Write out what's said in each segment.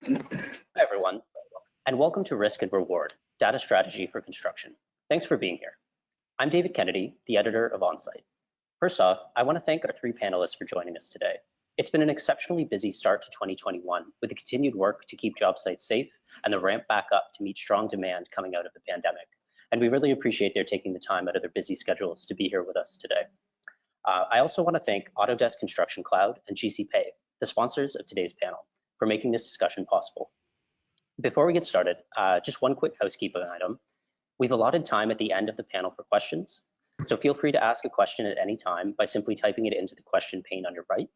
Hi, everyone, and welcome to Risk and Reward, Data Strategy for Construction. Thanks for being here. I'm David Kennedy, the editor of OnSite. First off, I want to thank our three panelists for joining us today. It's been an exceptionally busy start to 2021 with the continued work to keep job sites safe and the ramp back up to meet strong demand coming out of the pandemic. And we really appreciate their taking the time out of their busy schedules to be here with us today. I also want to thank Autodesk Construction Cloud and GC Pay, the sponsors of today's panel, for making this discussion possible. Before we get started, just one quick housekeeping item. We've allotted time at the end of the panel for questions, so feel free to ask a question at any time by simply typing it into the question pane on your right.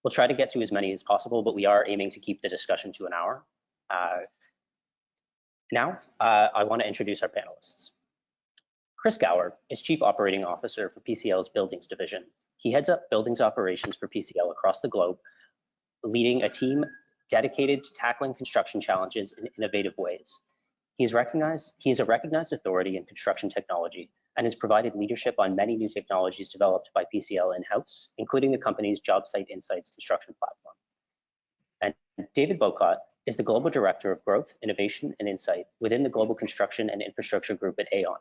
We'll try to get to as many as possible, but we are aiming to keep the discussion to an hour. Now, I want to introduce our panelists. Chris Gower is Chief Operating Officer for PCL's Buildings Division. He heads up buildings operations for PCL across the globe, leading a team dedicated to tackling construction challenges in innovative ways. He is a recognized authority in construction technology and has provided leadership on many new technologies developed by PCL in-house, including the company's Job Site Insights construction platform. And David Bowcott is the Global Director of Growth, Innovation, and Insight within the Global Construction and Infrastructure Group at Aon.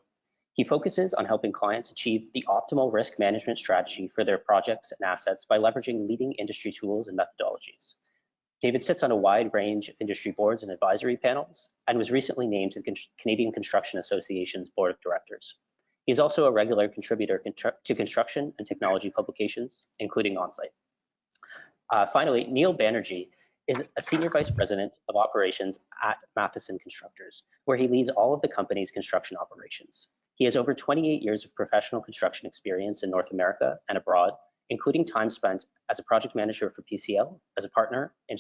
He focuses on helping clients achieve the optimal risk management strategy for their projects and assets by leveraging leading industry tools and methodologies. David sits on a wide range of industry boards and advisory panels and was recently named to the Canadian Construction Association's Board of Directors. He is also a regular contributor to construction and technology publications, including OnSite. Finally, Neil Banerjee is a Senior Vice President of Operations at Matheson Constructors, where he leads all of the company's construction operations. He has over 28 years of professional construction experience in North America and abroad, including time spent as a project manager for PCL, as a partner in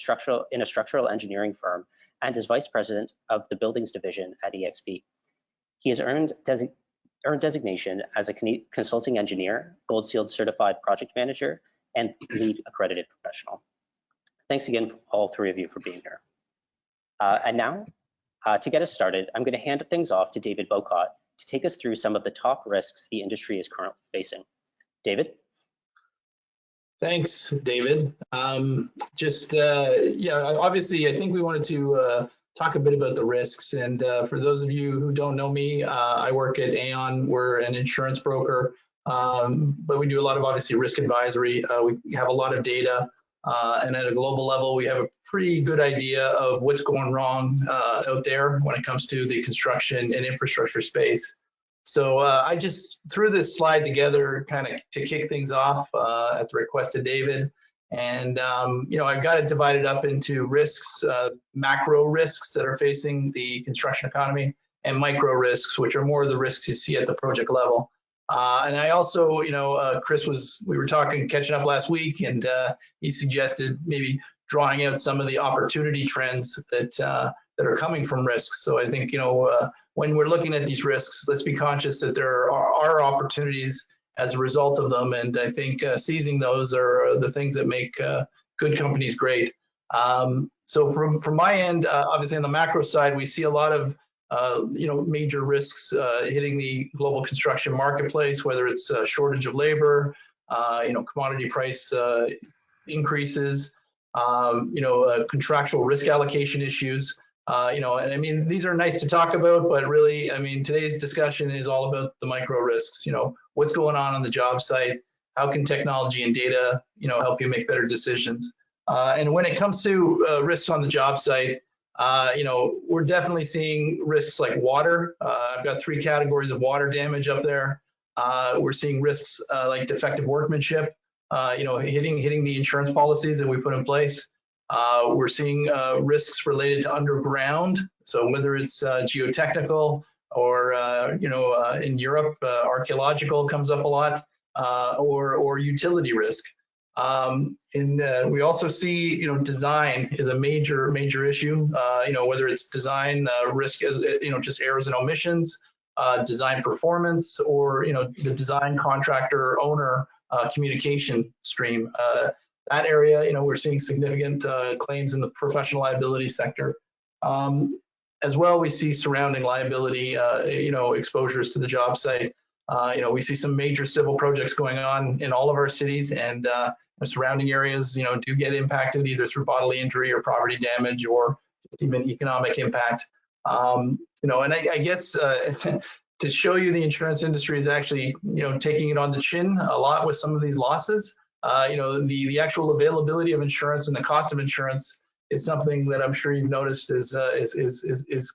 a structural engineering firm, and as vice president of the buildings division at EXP. He has earned designation as a consulting engineer, Gold Seal certified project manager, and lead accredited professional. Thanks again, all three of you, for being here. And now, to get us started, I'm going to hand things off to David Bowcott to take us through some of the top risks the industry is currently facing. David? Thanks, David. Obviously, I think we wanted to talk a bit about the risks. And for those of you who don't know me, I work at Aon. We're an insurance broker, but we do a lot of, obviously, risk advisory. We have a lot of data, and at a global level, we have a pretty good idea of what's going wrong out there when it comes to the construction and infrastructure space. So I just threw this slide together kind of to kick things off at the request of David. And, I've got it divided up into risks, macro risks that are facing the construction economy, and micro risks, which are more of the risks you see at the project level. And I also, we were catching up last week, and he suggested maybe drawing out some of the opportunity trends that are coming from risks. So I think, when we're looking at these risks, let's be conscious that there are opportunities as a result of them. And I think seizing those are the things that make good companies great. So from my end, obviously on the macro side, we see a lot of major risks hitting the global construction marketplace, whether it's a shortage of labor, commodity price increases, contractual risk allocation issues. And I mean, these are nice to talk about, but really, I mean, today's discussion is all about the micro risks. What's going on the job site? How can technology and data, help you make better decisions? And when it comes to risks on the job site, we're definitely seeing risks like water. I've got 3 categories of water damage up there. We're seeing risks like defective workmanship, hitting the insurance policies that we put in place. We're seeing risks related to underground. So whether it's geotechnical or, in Europe, archaeological comes up a lot, or utility risk. And we also see, design is a major issue, whether it's design risk as, just errors and omissions, design performance, or, the design contractor owner communication stream. That area, we're seeing significant claims in the professional liability sector. As well, we see surrounding liability, exposures to the job site. We see some major civil projects going on in all of our cities, and surrounding areas, do get impacted either through bodily injury or property damage, or just even economic impact. You know, and I guess to show you the insurance industry is actually, you know, taking it on the chin a lot with some of these losses. You know, the actual availability of insurance and the cost of insurance is something that I'm sure you've noticed is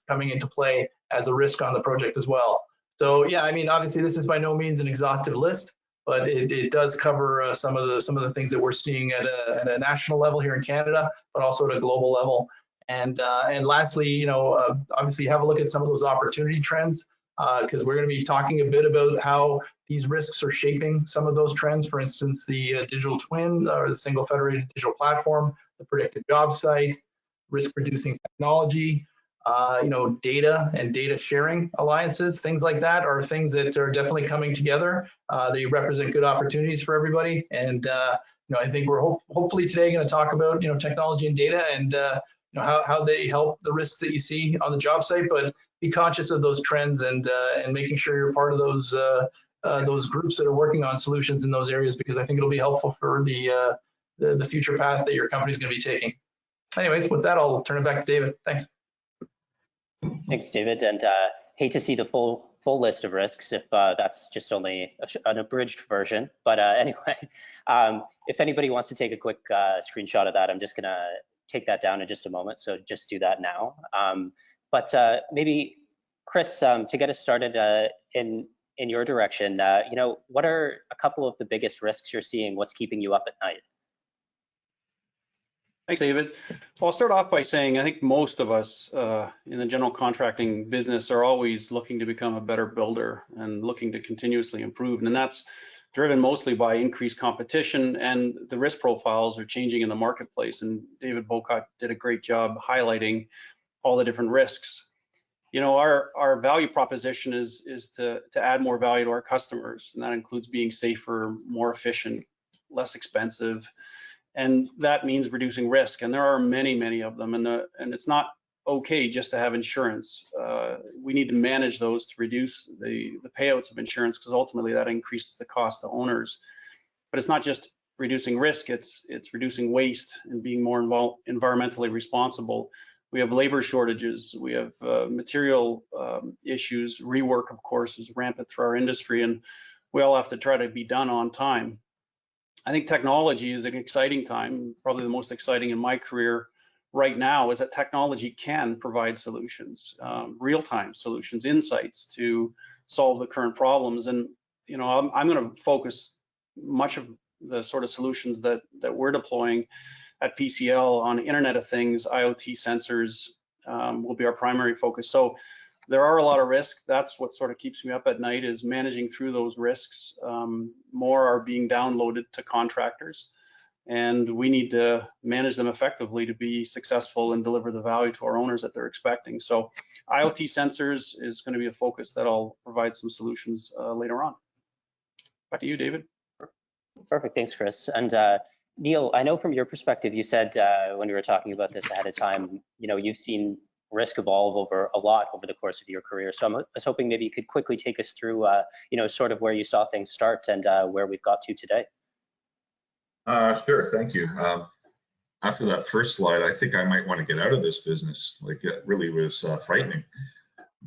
coming into play as a risk on the project as well. So yeah, I mean, obviously this is by no means an exhaustive list, but it does cover some of the things that we're seeing at a national level here in Canada, but also at a global level. And lastly, you know, obviously have a look at some of those opportunity trends, because we're going to be talking a bit about how these risks are shaping some of those trends. For instance, the digital twin or the single federated digital platform, the predictive job site, risk reducing technology, you know, data and data sharing alliances, things like that are things that are definitely coming together. They represent good opportunities for everybody. And, you know, I think we're hopefully today going to talk about, you know, technology and data and, you know, how they help the risks that you see on the job site, but be conscious of those trends and making sure you're part of those groups that are working on solutions in those areas, because I think it'll be helpful for the future path that your company is going to be taking. Anyways, with that, I'll turn it back to David. Thanks. Thanks, David. And hate to see the full list of risks if that's just only an abridged version. But anyway, if anybody wants to take a quick screenshot of that, I'm just going to take that down in just a moment. So just do that now. But maybe, Chris, to get us started in your direction, you know, what are a couple of the biggest risks you're seeing? What's keeping you up at night? Thanks, David. Well, I'll start off by saying I think most of us in the general contracting business are always looking to become a better builder and looking to continuously improve. And that's driven mostly by increased competition, and the risk profiles are changing in the marketplace. And David Bowcott did a great job highlighting all the different risks. You know, our value proposition is to add more value to our customers, and that includes being safer, more efficient, less expensive. And that means reducing risk, and there are many of them, and it's not okay just to have insurance. We need to manage those to reduce the payouts of insurance, because ultimately that increases the cost to owners. But it's not just reducing risk, it's reducing waste and being more environmentally responsible. We have labor shortages, we have material issues, rework of course is rampant through our industry, and we all have to try to be done on time. I think technology is an exciting time. Probably the most exciting in my career right now is that technology can provide solutions, real-time solutions, insights to solve the current problems. And you know, I'm going to focus much of the sort of solutions that we're deploying at PCL on Internet of Things, IoT sensors will be our primary focus. So there are a lot of risks. That's what sort of keeps me up at night, is managing through those risks. More are being downloaded to contractors, and we need to manage them effectively to be successful and deliver the value to our owners that they're expecting. So IoT sensors is going to be a focus that I'll provide some solutions later on. Back to you, David. Perfect, thanks, Chris. And Neil, I know from your perspective, you said when we were talking about this ahead of time, you know, you've seen risk evolve a lot over the course of your career. So I was hoping maybe you could quickly take us through, you know, sort of where you saw things start and where we've got to today. Sure, thank you. After that first slide, I think I might want to get out of this business. Like, it really was frightening.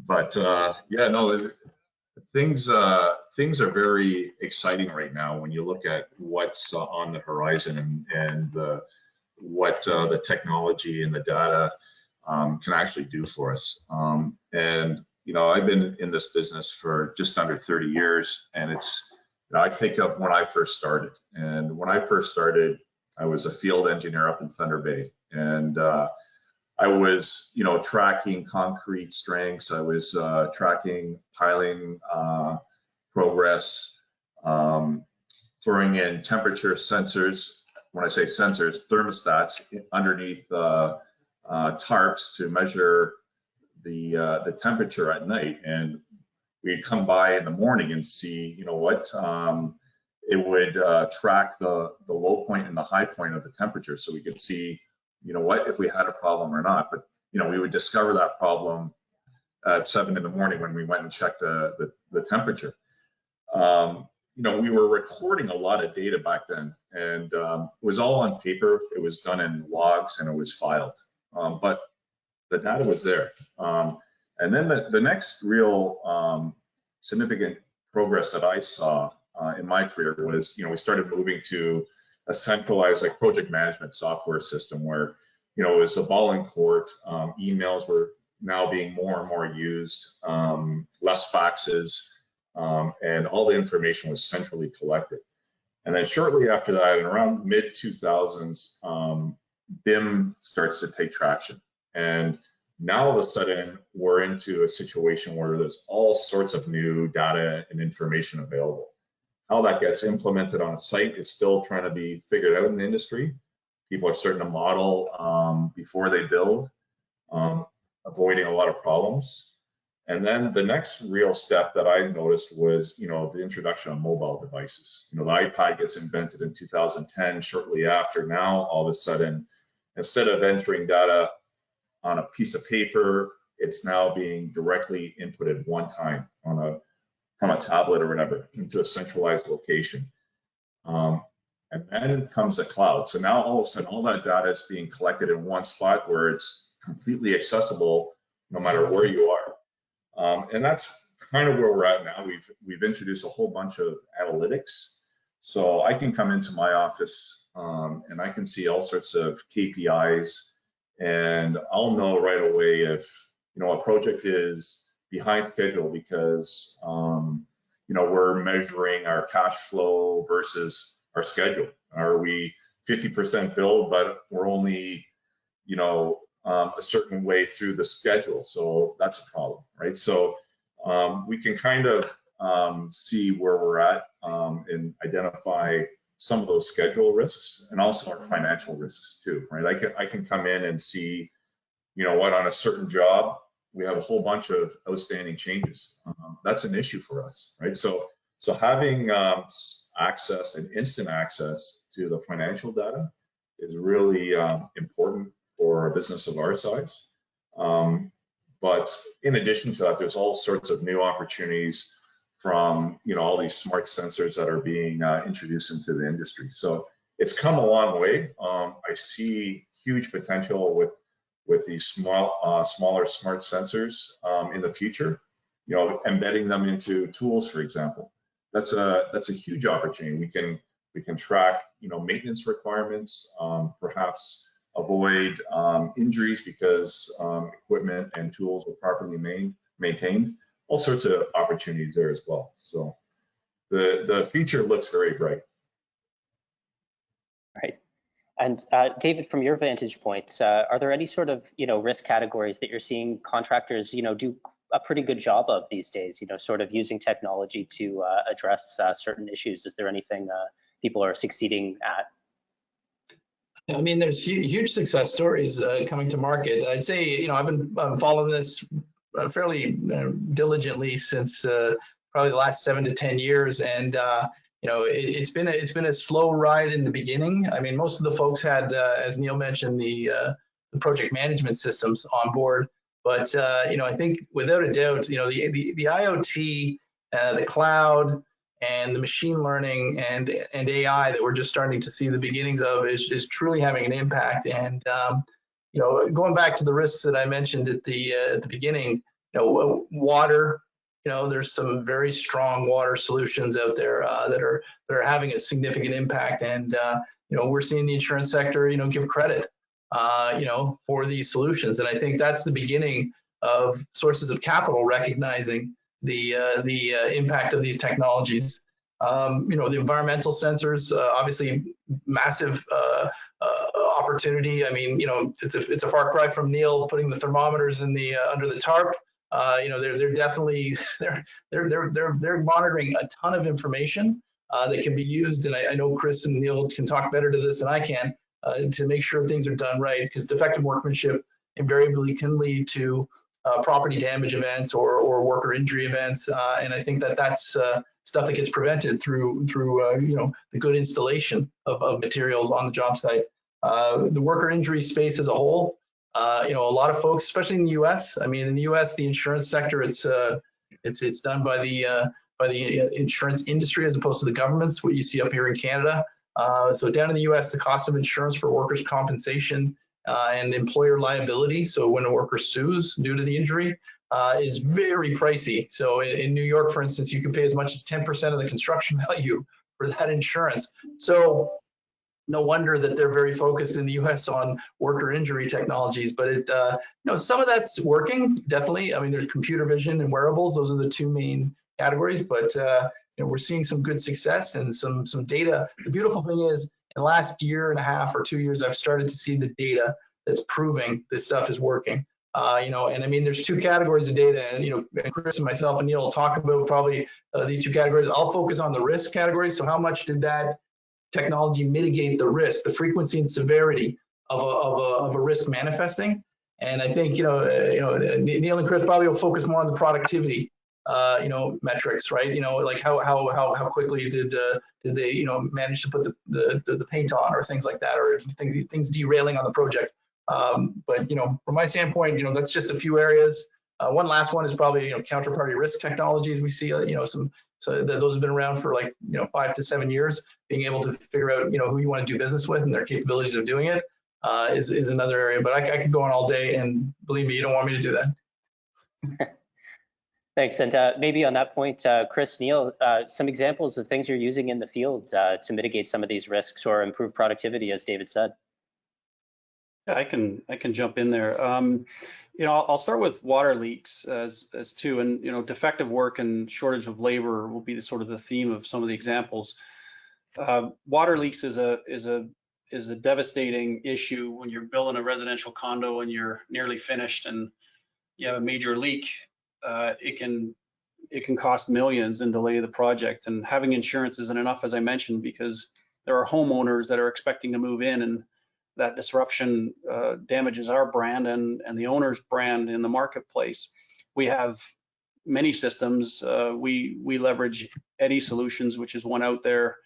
But yeah, no, things are very exciting right now when you look at what's on the horizon and what the technology and the data can actually do for us. And you know, I've been in this business for just under 30 years, and it's, you know, I think of when I first started. And when I first started, I was a field engineer up in Thunder Bay, and I was, you know, tracking concrete strengths. I was tracking piling progress, throwing in temperature sensors. When I say sensors, thermostats underneath tarps to measure the temperature at night. And we'd come by in the morning and see, you know what, it would track the low point and the high point of the temperature, so we could see, you know what, if we had a problem or not. But you know, we would discover that problem at 7 in the morning when we went and checked the temperature. You know, we were recording a lot of data back then, and it was all on paper. It was done in logs and it was filed. But the data was there. And then the next real significant progress that I saw in my career was, we started moving to a centralized like project management software system where, it was a ball in court. Emails were now being more and more used, less faxes, and all the information was centrally collected. And then shortly after that, in around mid 2000s, BIM starts to take traction. And now all of a sudden, we're into a situation where there's all sorts of new data and information available. How that gets implemented on a site is still trying to be figured out in the industry. People are starting to model before they build, avoiding a lot of problems. And then the next real step that I noticed was, the introduction of mobile devices. The iPad gets invented in 2010. Shortly after, now all of a sudden, instead of entering data on a piece of paper, it's now being directly inputted one time from a tablet or whatever into a centralized location. And then comes the cloud. So now all of a sudden, all that data is being collected in one spot where it's completely accessible no matter where you are. And that's kind of where we're at now. We've introduced a whole bunch of analytics. So I can come into my office and I can see all sorts of KPIs, and I'll know right away if a project is behind schedule because we're measuring our cash flow versus our schedule. Are we 50% billed, but we're only a certain way through the schedule? So that's a problem, right? So we can kind of see where we're at and identify some of those schedule risks and also our financial risks too, right? I can come in and see, on a certain job, we have a whole bunch of outstanding changes. That's an issue for us, right? So having access and instant access to the financial data is really important for a business of our size. But in addition to that, there's all sorts of new opportunities from all these smart sensors that are being introduced into the industry. So it's come a long way. I see huge potential with these smaller smart sensors in the future. Embedding them into tools, for example. That's a huge opportunity. We can track maintenance requirements, perhaps avoid injuries because equipment and tools are properly maintained. All sorts of opportunities there as well. So the future looks very bright. Right. And David, from your vantage point, are there any sort of risk categories that you're seeing contractors do a pretty good job of these days? Sort of using technology to address certain issues. Is there anything people are succeeding at? I mean, there's huge success stories coming to market. I'd say, I've been following this fairly diligently since probably the last 7 to 10 years, and it's been a slow ride in the beginning. I mean, most of the folks had, as Neil mentioned, the project management systems on board, but I think without a doubt, the IoT, the cloud, and the machine learning and AI that we're just starting to see the beginnings of is truly having an impact. And going back to the risks that I mentioned at the beginning, water, there's some very strong water solutions out there that are having a significant impact. And we're seeing the insurance sector give credit for these solutions. And I think that's the beginning of sources of capital recognizing the impact of these technologies. The environmental sensors, obviously massive opportunity. I mean, it's a far cry from Neil putting the thermometers in the under the tarp. They're definitely they're monitoring a ton of information that can be used. And I know Chris and Neil can talk better to this than I can to make sure things are done right, because defective workmanship invariably can lead to property damage events or worker injury events, and I think that's stuff that gets prevented through the good installation of materials on the job site. The worker injury space as a whole, a lot of folks, especially in the U.S. I mean, in the U.S., the insurance sector, it's done by the insurance industry as opposed to the governments. What you see up here in Canada. So down in the U.S., the cost of insurance for workers' compensation and employer liability. So when a worker sues due to the injury, is very pricey. So in New York, for instance, you can pay as much as 10% of the construction value for that insurance. So no wonder that they're very focused in the U.S. on worker injury technologies. But it, some of that's working, definitely. I mean, there's computer vision and wearables; those are the two main categories. But we're seeing some good success and some data. The beautiful thing is, in the last year and a half or 2 years, I've started to see the data that's proving this stuff is working. And I mean, there's two categories of data, and Chris and myself and Neil will talk about probably these two categories. I'll focus on the risk category. So how much did that technology mitigate the risk, the frequency and severity of a risk manifesting? And I think Neil and Chris probably will focus more on the productivity metrics, right? Like how quickly did they manage to put the paint on, or things like that, or things derailing on the project. But from my standpoint, that's just a few areas. One last one is probably counterparty risk technologies. We see those have been around for like 5 to 7 years. Being able to figure out who you want to do business with and their capabilities of doing it is another area. But I could go on all day, and believe me, you don't want me to do that. Thanks. And maybe on that point, Chris, Neil, some examples of things you're using in the field to mitigate some of these risks or improve productivity, as David said. Yeah, I can jump in there. I'll start with water leaks as two, and defective work and shortage of labor will be the theme of some of the examples. Water leaks is a devastating issue when you're building a residential condo and you're nearly finished and you have a major leak. It can cost millions and delay the project. And having insurance isn't enough, as I mentioned, because there are homeowners that are expecting to move in, and that disruption damages our brand and the owner's brand in the marketplace. We have many systems. We leverage Eddy Solutions, which is one out there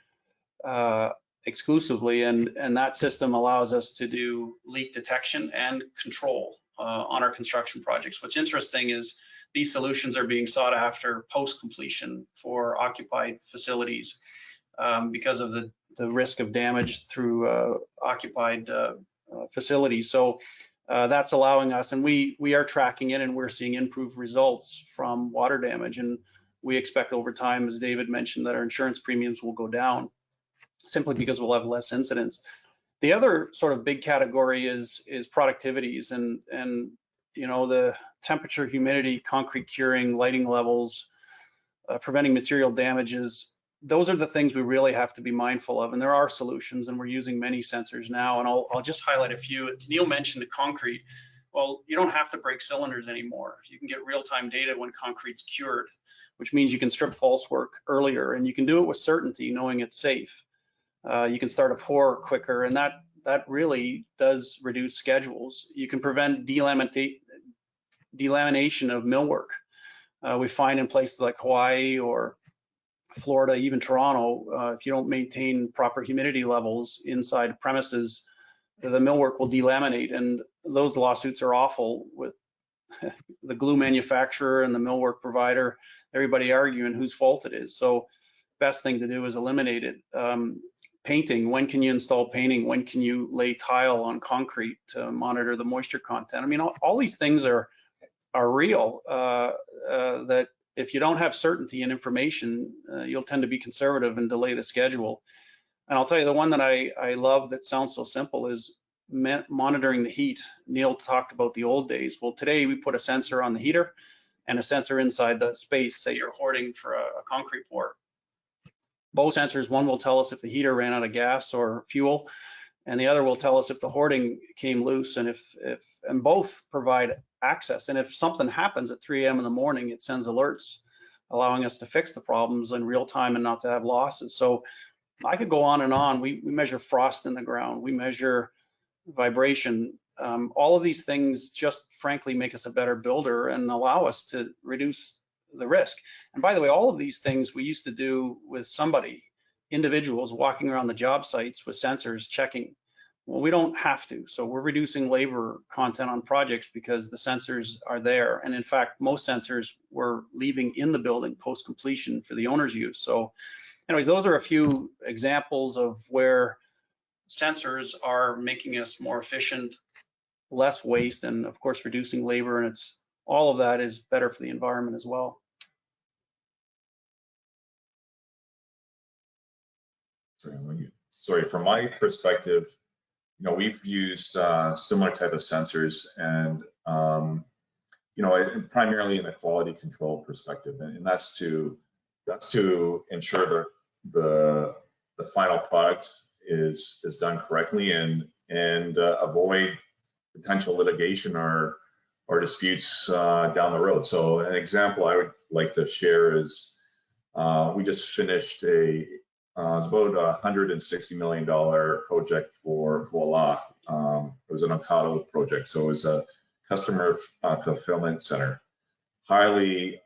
exclusively, and that system allows us to do leak detection and control on our construction projects. What's interesting is these solutions are being sought after post-completion for occupied facilities because of the risk of damage through occupied facilities. So that's allowing us, and we are tracking it, and we're seeing improved results from water damage. And we expect over time, as David mentioned, that our insurance premiums will go down simply because we'll have less incidents. The other sort of big category is productivities, and the temperature, humidity, concrete curing, lighting levels, preventing material damages. Those are the things we really have to be mindful of, and there are solutions, and we're using many sensors now, and I'll just highlight a few. Neil mentioned the concrete. Well, you don't have to break cylinders anymore. You can get real-time data when concrete's cured, which means you can strip false work earlier, and you can do it with certainty, knowing it's safe. You can start a pour quicker, and that really does reduce schedules. You can prevent delamination of millwork. We find in places like Hawaii or Florida, even Toronto, if you don't maintain proper humidity levels inside premises, the millwork will delaminate, and those lawsuits are awful, with the glue manufacturer and the millwork provider, everybody arguing whose fault it is. So best thing to do is eliminate it. Painting, when can you install painting? When can you lay tile on concrete to monitor the moisture content? I mean, all these things are real, that if you don't have certainty and information, you'll tend to be conservative and delay the schedule. And I'll tell you, the one that I love that sounds so simple is monitoring the heat. Neil talked about the old days. Well, today we put a sensor on the heater and a sensor inside the space, say you're hoarding for a concrete pour. Both sensors, one will tell us if the heater ran out of gas or fuel, and the other will tell us if the hoarding came loose, and and both provide access. And if something happens at 3 a.m. in the morning, it sends alerts, allowing us to fix the problems in real time and not to have losses. So I could go on and on. We measure frost in the ground, we measure vibration. All of these things just frankly make us a better builder and allow us to reduce the risk. And by the way, all of these things we used to do with somebody, individuals walking around the job sites with sensors checking. Well, we don't have to. So we're reducing labor content on projects because the sensors are there. And in fact, most sensors were leaving in the building post-completion for the owner's use. So anyways, those are a few examples of where sensors are making us more efficient less waste and of course reducing labor, and it's all of that is better for the environment as well. Sorry, from my perspective, you know, we've used similar type of sensors, and you know, primarily in the quality control perspective, and that's to ensure that the final product is done correctly, and avoid potential litigation or disputes down the road. So an example I would like to share is we just finished it's about a $160 million project for Voilà. It was an Ocado project, so it was a customer fulfillment center. Highly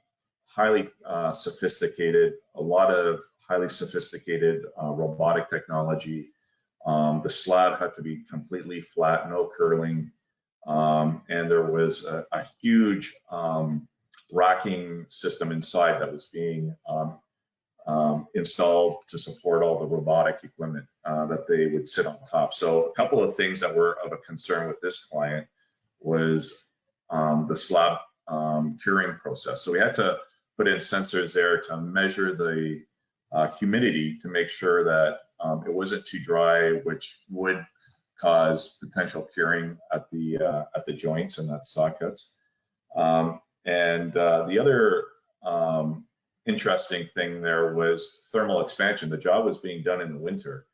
sophisticated, a lot of highly sophisticated robotic technology. The slab had to be completely flat, no curling, and there was a huge racking system inside that was being installed to support all the robotic equipment that they would sit on top. So a couple of things that were of a concern with this client was the slab curing process. So we had to put in sensors there to measure the humidity to make sure that it wasn't too dry, which would cause potential curing at the joints and at sockets. And the other interesting thing there was thermal expansion. The job was being done in the winter,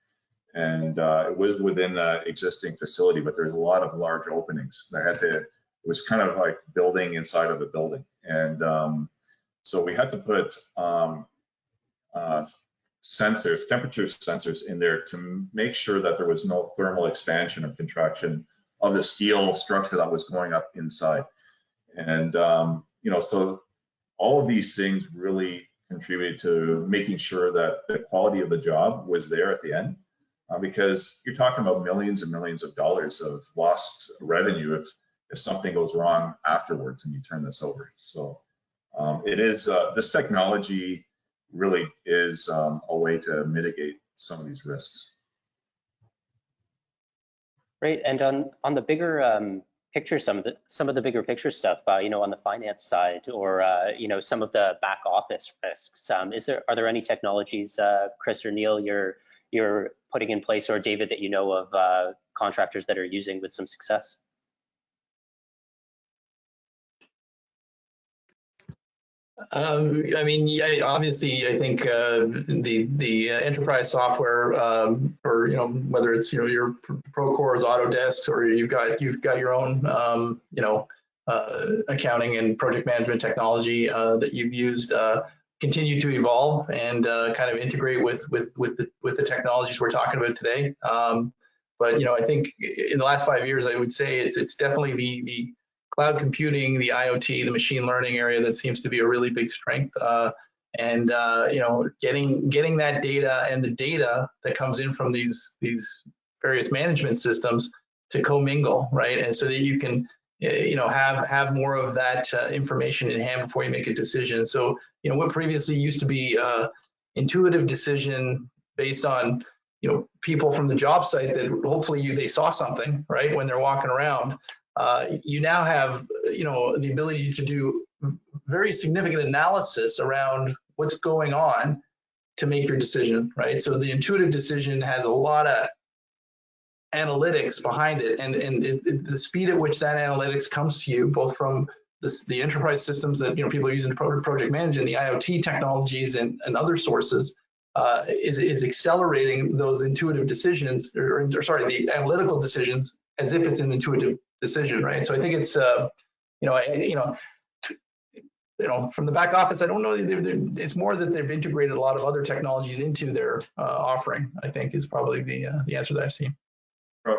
and it was within an existing facility, but there's a lot of large openings. It was kind of like building inside of a building, and so we had to put sensors, temperature sensors in there to make sure that there was no thermal expansion or contraction of the steel structure that was going up inside. And you know, so all of these things really contributed to making sure that the quality of the job was there at the end, because you're talking about millions and millions of dollars of lost revenue if something goes wrong afterwards and you turn this over. So it is this technology really is a way to mitigate some of these risks. Great. And on the bigger picture, some of the bigger picture stuff, you know, on the finance side, or you know, some of the back office risks, are there any technologies, Chris or Neil, you're putting in place, or David, that you know of contractors that are using with some success? I mean, yeah, obviously, I think the enterprise software, or you know, whether it's your Procore's Autodesk, or you've got your own you know, accounting and project management technology that you've used, continue to evolve and kind of integrate with the technologies we're talking about today. But you know, I think in the last 5 years, I would say it's definitely the cloud computing, the IoT, the machine learning area that seems to be a really big strength. And you know, getting that data and the data that comes in from these various management systems to commingle, right? And so that you can you know, have more of that information in hand before you make a decision. So you know, what previously used to be intuitive decision based on, you know, people from the job site that hopefully they saw something, right, when they're walking around. You now have, you know, the ability to do very significant analysis around what's going on to make your decision, right? So the intuitive decision has a lot of analytics behind it, and the speed at which that analytics comes to you, both from the enterprise systems that, you know, people are using to project manage, and the IoT technologies and other sources, is accelerating those intuitive decisions, or sorry, the analytical decisions, as if it's an intuitive decision, right? So I think it's you know, from the back office, I don't know, it's more that they've integrated a lot of other technologies into their offering, I think, is probably the answer that I've seen.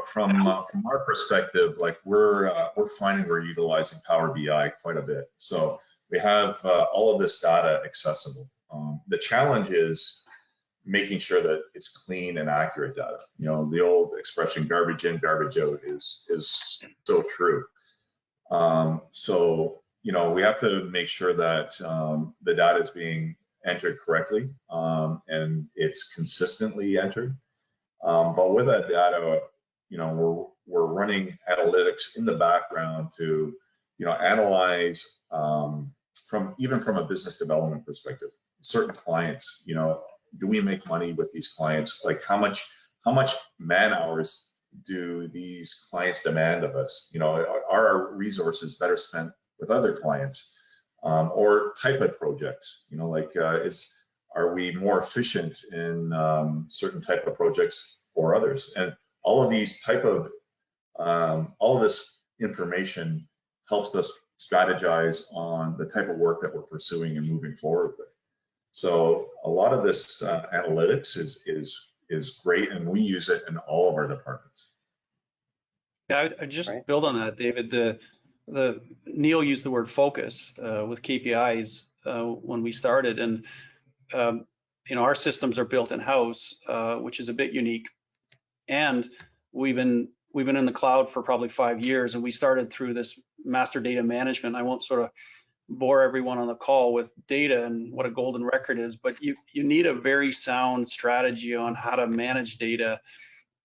From our perspective, like we're finding we're utilizing Power BI quite a bit. So we have all of this data accessible. The challenge is making sure that it's clean and accurate data. You know, the old expression, garbage in, garbage out, is so true. So, you know, we have to make sure that the data is being entered correctly, and it's consistently entered. But with that data, you know, we're running analytics in the background to, analyze even from a business development perspective, certain clients, do we make money with these clients? Like how much man hours do these clients demand of us? Are our resources better spent with other clients, or type of projects? Are we more efficient in certain type of projects or others? And all of these all of this information helps us strategize on the type of work that we're pursuing and moving forward with. So a lot of this analytics is great, and we use it in all of our departments. Yeah, I just build on that, David. The Neil used the word focus with KPIs when we started, and our systems are built in house, which is a bit unique. And we've been in the cloud for probably 5 years, and we started through this master data management. I won't sort of bore everyone on the call with data and what a golden record is, but you need a very sound strategy on how to manage data,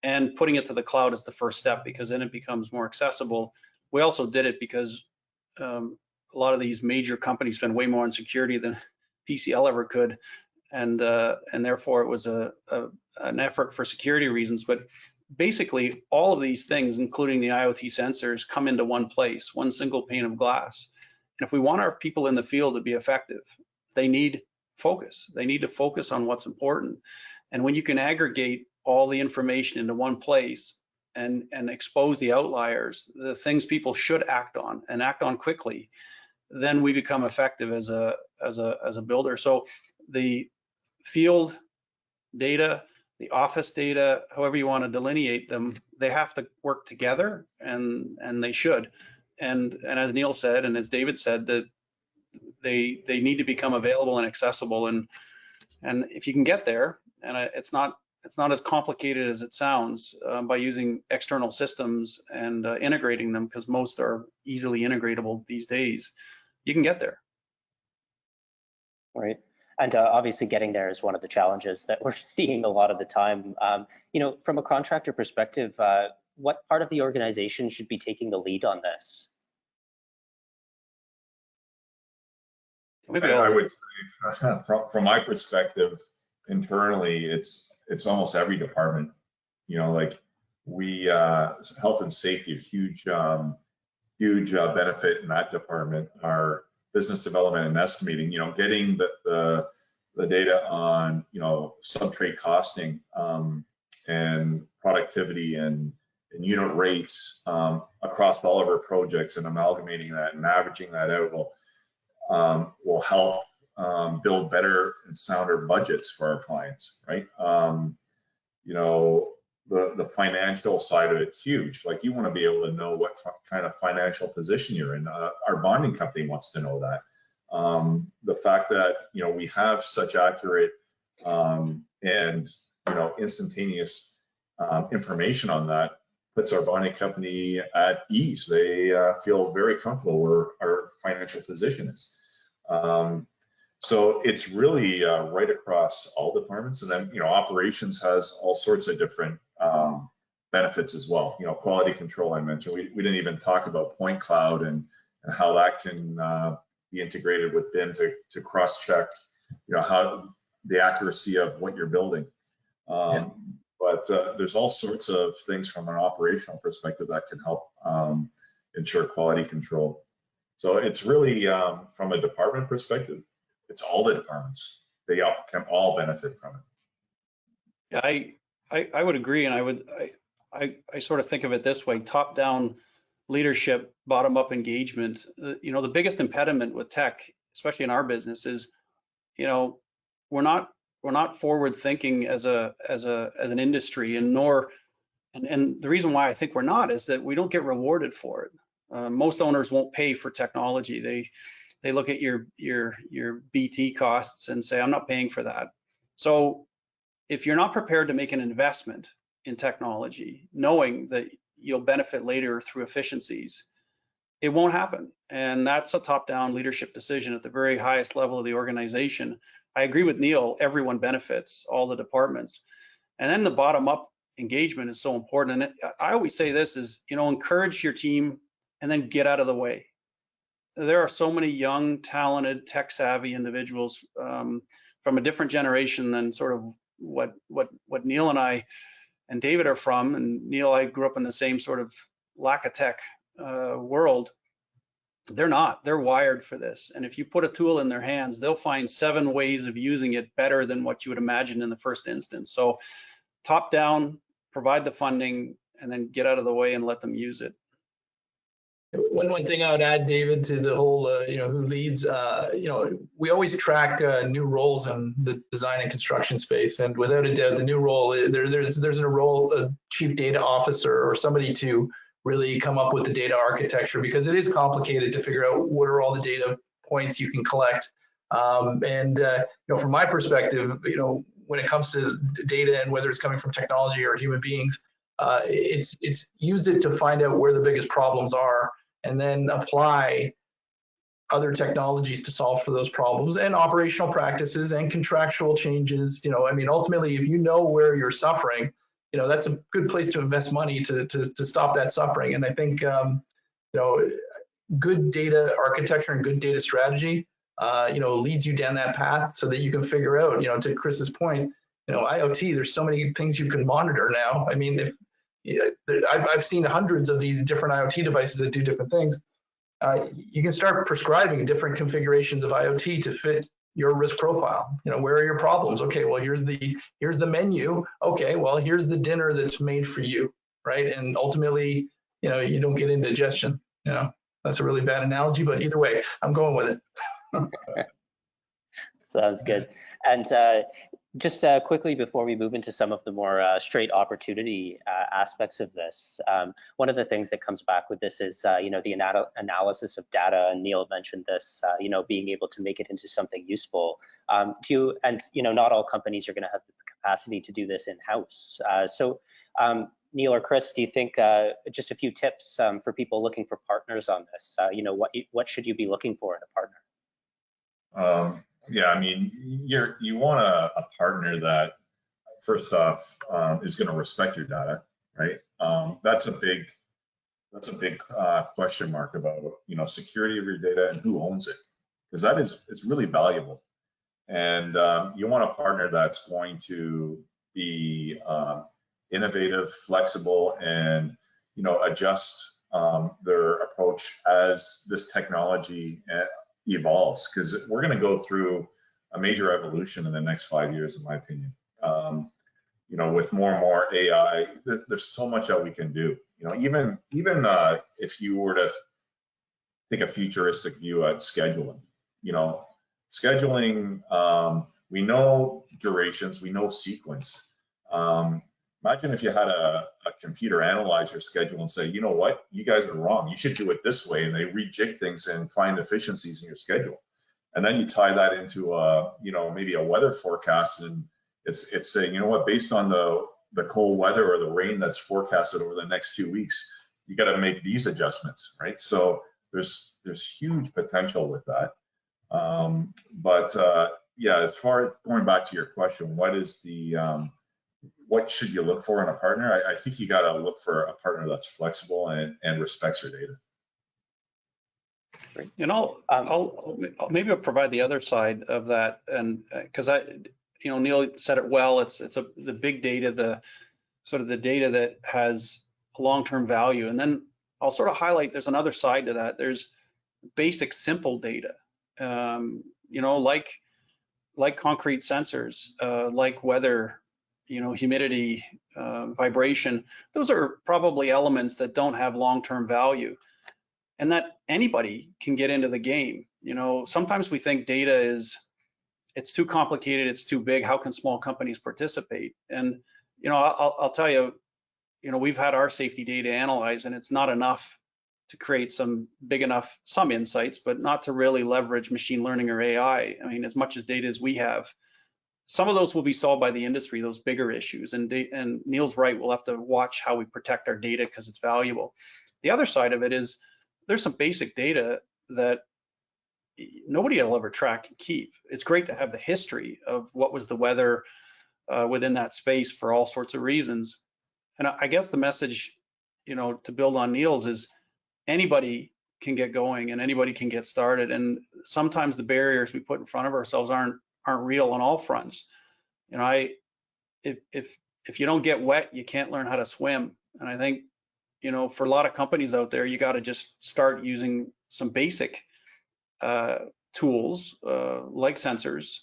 and putting it to the cloud is the first step, because then it becomes more accessible. We also did it because a lot of these major companies spend way more on security than PCL ever could, and therefore it was an effort for security reasons. But basically, all of these things, including the IoT sensors, come into one place, one single pane of glass. And if we want our people in the field to be effective, they need focus. They need to focus on what's important. And when you can aggregate all the information into one place and expose the outliers, the things people should act on and act on quickly, then we become effective as a builder. So the field data, the office data, however you want to delineate them, they have to work together, and they should. And as Neil said, and as David said, that they need to become available and accessible. And if you can get there, and it's not as complicated as it sounds by using external systems and integrating them, because most are easily integratable these days, you can get there. Right. And obviously getting there is one of the challenges that we're seeing a lot of the time. From a contractor perspective, what part of the organization should be taking the lead on this? I would say, from my perspective, internally, it's almost every department. We health and safety, a huge benefit in that department. Our business development and estimating, getting the data on, sub-trade costing and productivity and unit rates across all of our projects, and amalgamating that and averaging that out will help build better and sounder budgets for our clients, right? The financial side of it's huge. Like, you want to be able to know what kind of financial position you're in. Our bonding company wants to know that. The fact that, we have such accurate and, instantaneous information on that puts our bonding company at ease. They feel very comfortable where our financial position is. So it's really right across all departments. And then, operations has all sorts of different benefits as well. Quality control, I mentioned. We didn't even talk about point cloud and how that can be integrated with BIM to cross-check, how the accuracy of what you're building. But there's all sorts of things from an operational perspective that can help ensure quality control. So it's really, from a department perspective, it's all the departments. They can all benefit from it. Yeah, I would agree, and I sort of think of it this way: top-down leadership, bottom-up engagement. The biggest impediment with tech, especially in our business, is we're not forward-thinking as an industry, and the reason why I think we're not is that we don't get rewarded for it. Most owners won't pay for technology. They look at your BT costs and say, I'm not paying for that. So if you're not prepared to make an investment in technology, knowing that you'll benefit later through efficiencies, it won't happen. And that's a top-down leadership decision at the very highest level of the organization. I agree with Neil, everyone benefits, all the departments. And then the bottom-up engagement is so important. And I always say this is, encourage your team and then get out of the way. There are so many young, talented, tech-savvy individuals from a different generation than sort of what Neil and I and David are from. And Neil, I grew up in the same sort of lack of tech world. They're wired for this. And if you put a tool in their hands, they'll find 7 ways of using it better than what you would imagine in the first instance. So top down, provide the funding, and then get out of the way and let them use it. One thing I would add, David, to the whole, who leads, we always track new roles in the design and construction space. And without a doubt, the new role, there's a role, a chief data officer or somebody to really come up with the data architecture, because it is complicated to figure out what are all the data points you can collect. From my perspective, when it comes to data and whether it's coming from technology or human beings, it's use it to find out where the biggest problems are, and then apply other technologies to solve for those problems, and operational practices and contractual changes. Ultimately, if you know where you're suffering, that's a good place to invest money to stop that suffering. And I think, good data architecture and good data strategy, leads you down that path so that you can figure out, to Chris's point, IoT, there's so many things you can monitor now. I mean, I've seen hundreds of these different IoT devices that do different things. You can start prescribing different configurations of IoT to fit your risk profile. Where are your problems? Okay, well, here's the menu. Okay, well, here's the dinner that's made for you, right? And ultimately, you don't get indigestion. That's a really bad analogy, but either way, I'm going with it. Sounds good. And just quickly before we move into some of the more straight opportunity aspects of this, one of the things that comes back with this is, the analysis of data, and Neil mentioned this, being able to make it into something useful. Not all companies are going to have the capacity to do this in-house. So Neil or Chris, do you think just a few tips for people looking for partners on this? What should you be looking for in a partner? Yeah, I mean, you want a partner that, first off, is going to respect your data, right? That's a big question mark about, security of your data and who owns it, because it's really valuable. And you want a partner that's going to be innovative, flexible, and adjust their approach as this technology evolves, because we're going to go through a major evolution in the next 5 years, in my opinion. With more and more AI, there's so much that we can do. Even if you were to take a futuristic view at scheduling, we know durations, we know sequence. Imagine if you had a computer analyze your schedule and say, you know what, you guys are wrong, you should do it this way, and they rejig things and find efficiencies in your schedule. And then you tie that into maybe a weather forecast, and it's saying, you know what, based on the cold weather or the rain that's forecasted over the next 2 weeks, you got to make these adjustments, right? So there's huge potential with that. Yeah, as far as going back to your question, what should you look for in a partner? I think you got to look for a partner that's flexible and respects your data. And I'll maybe provide the other side of that, and because Neil said it well. It's the big data, the data that has long-term value, and then I'll sort of highlight there's another side to that. There's basic simple data, like concrete sensors, like weather, humidity, vibration. Those are probably elements that don't have long-term value, and that anybody can get into the game. Sometimes we think data it's too complicated, it's too big. How can small companies participate? And I'll tell you, we've had our safety data analyzed, and it's not enough to create some insights, but not to really leverage machine learning or AI. I mean, as much as data as we have, some of those will be solved by the industry, those bigger issues. And Neil's right, we'll have to watch how we protect our data because it's valuable. The other side of it is there's some basic data that nobody will ever track and keep. It's great to have the history of what was the weather within that space for all sorts of reasons. And I guess the message, to build on Neil's is anybody can get going and anybody can get started. And sometimes the barriers we put in front of ourselves aren't real on all fronts. If you don't get wet, you can't learn how to swim. And I think, for a lot of companies out there, you got to just start using some basic tools like sensors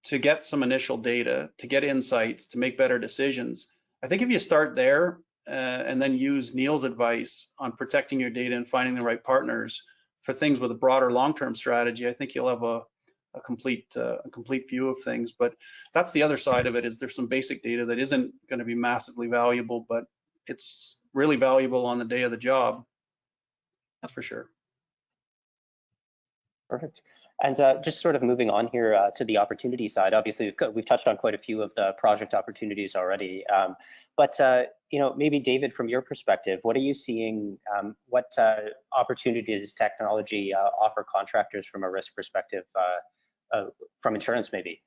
to get some initial data, to get insights, to make better decisions. I think if you start there and then use Neil's advice on protecting your data and finding the right partners for things with a broader long-term strategy, I think you'll have a complete view of things. But that's the other side of it, is there's some basic data that isn't going to be massively valuable, but it's really valuable on the day of the job. That's for sure. Perfect. And just sort of moving on here to the opportunity side, obviously we've touched on quite a few of the project opportunities already, but maybe David, from your perspective, what are you seeing, what opportunities technology offer contractors from a risk perspective, from insurance maybe?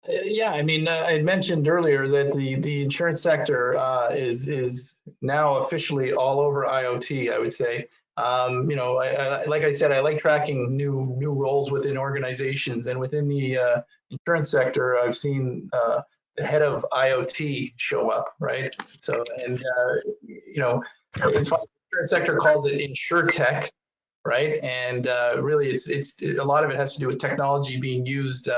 Yeah, I mean, I mentioned earlier that the insurance sector is now officially all over IoT, I would say. Like I said, I like tracking new roles within organizations, and within the insurance sector, I've seen the head of IoT show up, right? So, and it's funny, the insurance sector calls it InsurTech, right? And really, it's a lot of it has to do with technology being used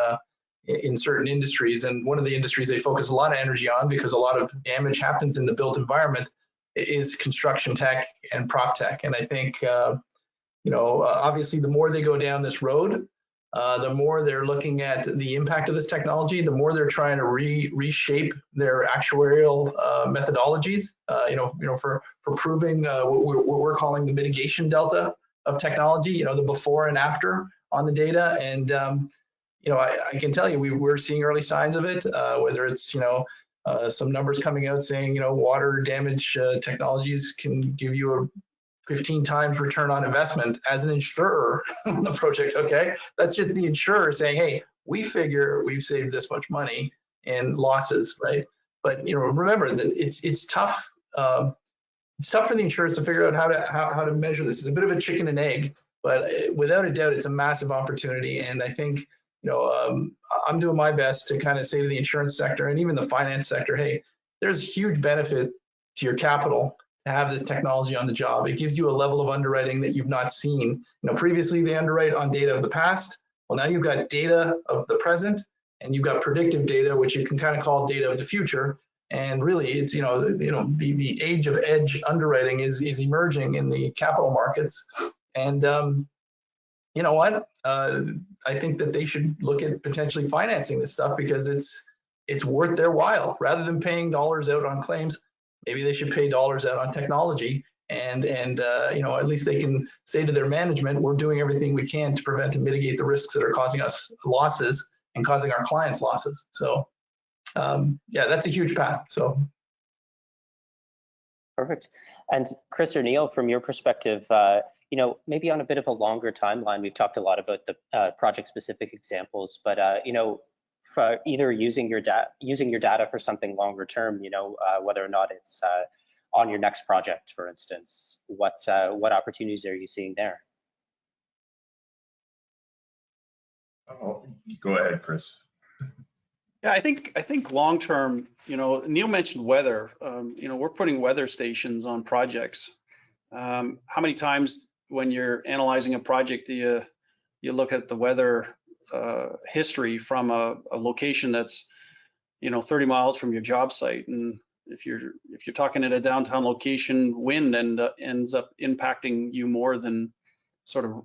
in certain industries, and one of the industries they focus a lot of energy on, because a lot of damage happens in the built environment, is construction tech and prop tech. And I think, obviously, the more they go down this road, the more they're looking at the impact of this technology, the more they're trying to reshape their actuarial methodologies, for proving what we're calling the mitigation delta of technology, the before and after on the data. And, I can tell you, we're seeing early signs of it, whether it's, some numbers coming out saying, water damage technologies can give you a 15 times return on investment as an insurer on the project. Okay, that's just the insurer saying, hey, we figure we've saved this much money in losses, right? But remember that it's tough. It's tough for the insurers to figure out how to measure this. It's a bit of a chicken and egg, but without a doubt, it's a massive opportunity. And I think, I'm doing my best to kind of say to the insurance sector and even the finance sector, hey, there's huge benefit to your capital to have this technology on the job. It gives you a level of underwriting that you've not seen. Previously they underwrite on data of the past. Well, now you've got data of the present, and you've got predictive data, which you can kind of call data of the future. And really, it's the age of edge underwriting is emerging in the capital markets. And you know what? I think that they should look at potentially financing this stuff, because it's worth their while. Rather than paying dollars out on claims, maybe they should pay dollars out on technology. And at least they can say to their management, we're doing everything we can to prevent and mitigate the risks that are causing us losses and causing our clients losses. So yeah, that's a huge path. So perfect. And Chris or Neil, from your perspective, maybe on a bit of a longer timeline, we've talked a lot about the project-specific examples, but for either using your data for something longer term, whether or not it's on your next project, for instance, what opportunities are you seeing there? Oh, go ahead, Chris. Yeah, I think long term, Neil mentioned weather. We're putting weather stations on projects. How many times when you're analyzing a project do you look at the weather history from a location that's 30 miles from your job site? And if you're talking at a downtown location, wind ends up impacting you more than sort of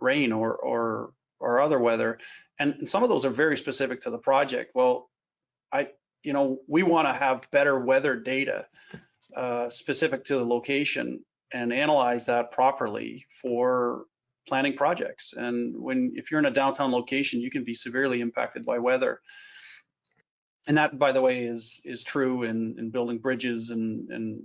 rain or other weather. And some of those are very specific to the project. Well, we want to have better weather data specific to the location and analyze that properly for planning projects. And if you're in a downtown location, you can be severely impacted by weather. And that, by the way, is true in building bridges and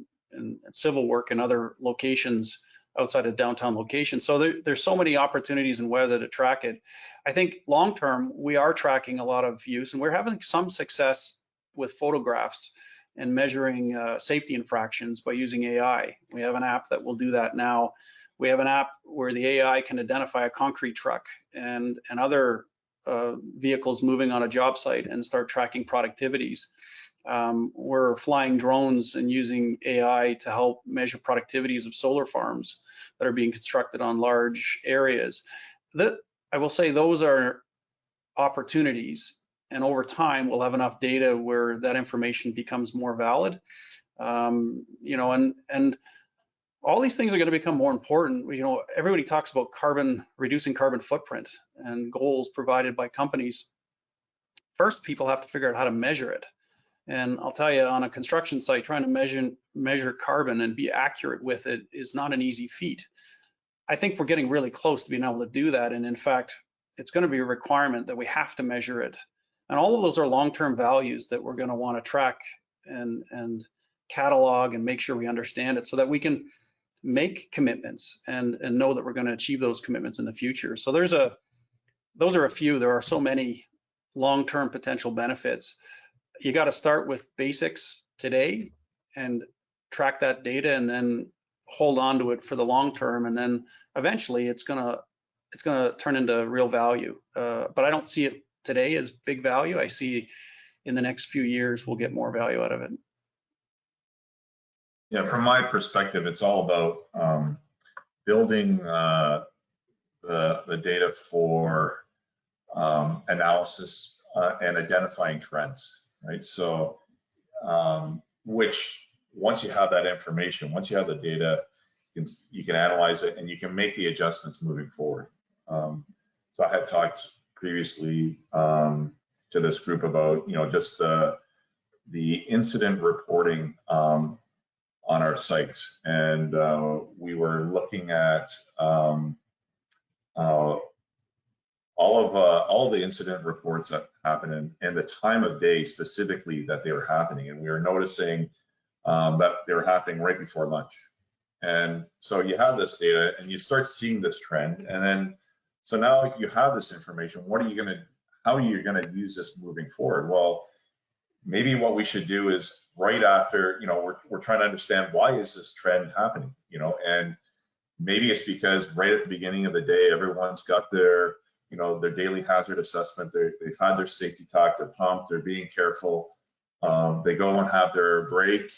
civil work and other locations outside of downtown locations. So there's so many opportunities in weather to track it. I think long term, we are tracking a lot of use, and we're having some success with photographs. and measuring safety infractions by using AI. We have an app that will do that now. We have an app where the AI can identify a concrete truck and other vehicles moving on a job site and start tracking productivities. We're flying drones and using AI to help measure productivities of solar farms that are being constructed on large areas. I will say those are opportunities, and over time we'll have enough data where that information becomes more valid. You know, and all these things are going to become more important. You know, everybody talks about reducing carbon footprint and goals provided by companies. First, people have to figure out how to measure it. And I'll tell you, on a construction site, trying to measure carbon and be accurate with it is not an easy feat. I think we're getting really close to being able to do that. And in fact, it's going to be a requirement that we have to measure it. And all of those are long-term values that we're going to want to track and catalog and make sure we understand it so that we can make commitments and know that we're going to achieve those commitments in the future. So those are a few. There are so many long-term potential benefits. You got to start with basics today and track that data and then hold on to it for the long term, and then eventually it's gonna turn into real value. But I don't see it today as big value. I see in the next few years we'll get more value out of it. Yeah, from my perspective, it's all about building the data for analysis and identifying trends, right? So, which once you have that information, once you have the data, you can analyze it and you can make the adjustments moving forward. So I had talked previously to this group about, you know, just the incident reporting on our sites, and we were looking at all the incident reports that happen and the time of day specifically that they were happening, and we were noticing that they were happening right before lunch. And so you have this data and you start seeing this trend, and then so now you have this information. How are you gonna use this moving forward? Well, maybe what we should do is right after, you know, we're trying to understand why is this trend happening, you know, and maybe it's because right at the beginning of the day, everyone's got their, you know, their daily hazard assessment. They've had their safety talk, they're pumped, they're being careful. They go and have their break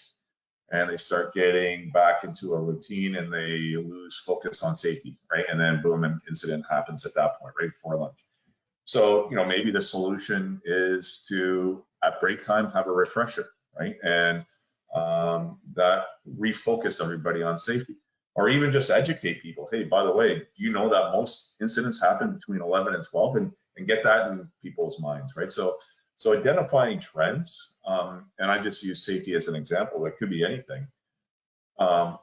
and they start getting back into a routine and they lose focus on safety, right? And then boom, an incident happens at that point, right before lunch. So, you know, maybe the solution is to, at break time, have a refresher, right? And that refocus everybody on safety, or even just educate people. Hey, by the way, do you know that most incidents happen between 11 and 12, and get that in people's minds, right? So identifying trends, and I just use safety as an example, it could be anything,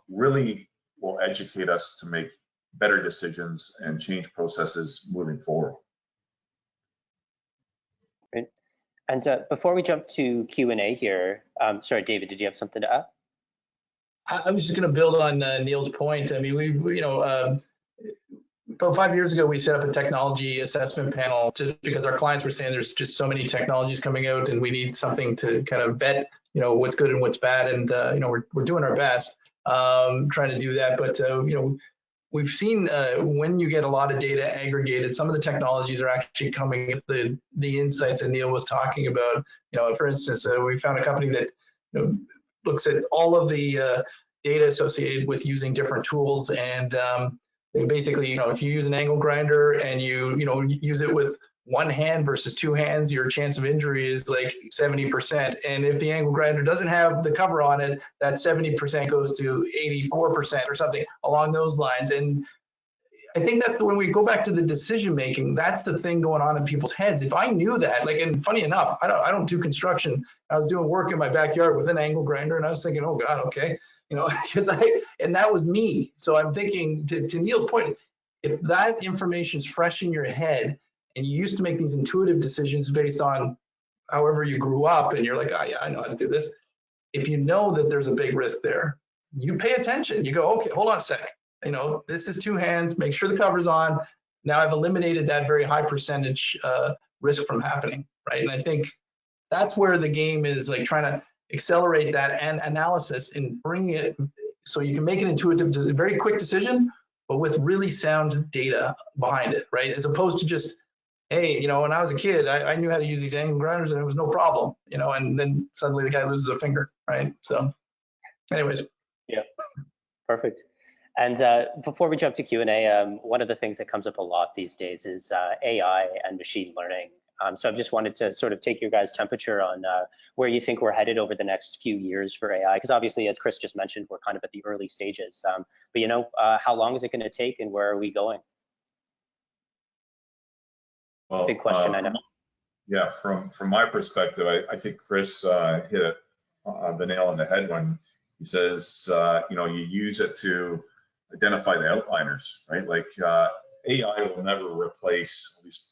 really will educate us to make better decisions and change processes moving forward. Great. And before we jump to Q&A here, sorry, David, did you have something to add? I was just going to build on Neil's point. I mean, about 5 years ago, we set up a technology assessment panel just because our clients were saying there's just so many technologies coming out and we need something to kind of vet, you know, what's good and what's bad. And, you know, we're doing our best trying to do that. But, you know, we've seen when you get a lot of data aggregated, some of the technologies are actually coming with the insights that Neil was talking about. You know, for instance, we found a company that, you know, looks at all of the data associated with using different tools, and they basically, you know, if you use an angle grinder and you use it with one hand versus two hands, your chance of injury is like 70%. And if the angle grinder doesn't have the cover on it, that 70% goes to 84% or something along those lines. And I think that's when we go back to the decision making, that's the thing going on in people's heads. If I knew that, like, and funny enough, I don't do construction. I was doing work in my backyard with an angle grinder, and I was thinking, oh God, okay, you know, and that was me. So I'm thinking, to Neil's point, if that information is fresh in your head and you used to make these intuitive decisions based on however you grew up, and you're like, oh yeah, I know how to do this. If you know that there's a big risk there, you pay attention. You go, okay, hold on a sec. You know, this is two hands, make sure the cover's on. Now I've eliminated that very high percentage risk from happening, right? And I think that's where the game is, like, trying to, accelerate that and analysis and bring it so you can make an intuitive, a very quick decision, but with really sound data behind it, right? As opposed to just, hey, you know, when I was a kid, I knew how to use these angle grinders and it was no problem, you know, and then suddenly the guy loses a finger, right? So anyways. Yeah, perfect. And before we jump to Q&A, one of the things that comes up a lot these days is AI and machine learning. So I just wanted to sort of take your guys' temperature on where you think we're headed over the next few years for AI, because obviously, as Chris just mentioned, we're kind of at the early stages. But you know, how long is it going to take, and where are we going? Well, big question, I know. Yeah, from my perspective, I think Chris hit it the nail on the head when he says, you know, you use it to identify the outliners, right? Like AI will never replace, at least